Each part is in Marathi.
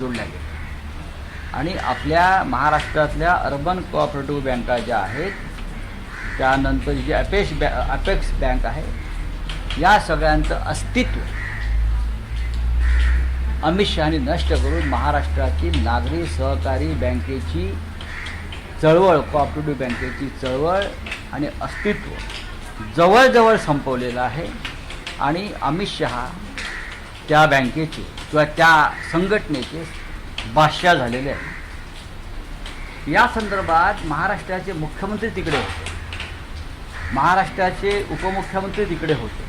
जोडल्या गेल्या आणि आपल्या महाराष्ट्रातल्या अर्बन कोऑपरेटिव्ह बँका ज्या आहेत, त्यानंतर जी अपेक्स बँक आहे, या सगळ्यांचं अस्तित्व अमित शहानी नष्ट करून महाराष्ट्राची नागरी सहकारी बँकेची चळवळ, कोऑपरेटिव्ह बँकेची चळवळ आणि अस्तित्व जवळजवळ संपवलेलं आहे. आणि अमित शहा त्या बँकेचे किंवा त्या संघटनेचे बादशाह झालेले आहेत. या संदर्भात महाराष्ट्राचे मुख्यमंत्री तिकडे होते, महाराष्ट्राचे उपमुख्यमंत्री तिकडे होते.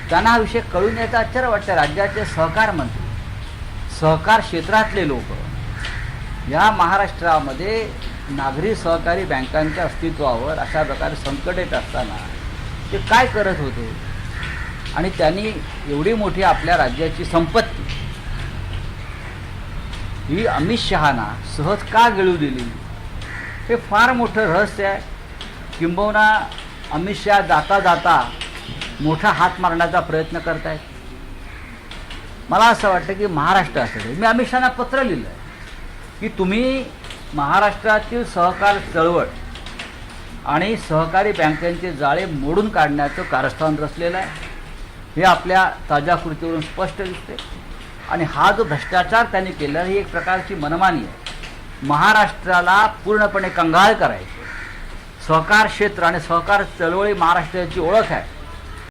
त्यांना हा विषय कळून यायचा आश्चर्य वाटतं. राज्याचे सहकार मंत्री, सहकार क्षेत्रातले लोक या महाराष्ट्रामध्ये नागरी सहकारी बँकांच्या अस्तित्वावर अशा प्रकारे संकट येत असताना ते काय करत होते आणि त्यांनी एवढी मोठी आपल्या राज्याची संपत्ती ही अमित शहाना सहज का गिळू दिली, हे फार मोठं रहस्य आहे. किंबहुना अमित शहा जाता जाता मोठा हात मारण्याचा प्रयत्न करत आहेत. मला असं वाटतं की महाराष्ट्र असेल, मी अमित शहाना पत्र लिहिलं आहे की तुम्ही महाराष्ट्रातील सहकार चळवळ आणि सहकारी बँकांचे जाळे मोडून काढण्याचं कारस्थान रचलेलं आहे. हे आपल्या ताज्या कृतीवरून स्पष्ट दिसते. आणि हा जो भ्रष्टाचार त्यांनी केला ही एक प्रकारची मनमानी आहे. महाराष्ट्राला पूर्णपणे कंगाल करायचं, सहकार क्षेत्र आणि सहकार चळवळी महाराष्ट्राची ओळख आहे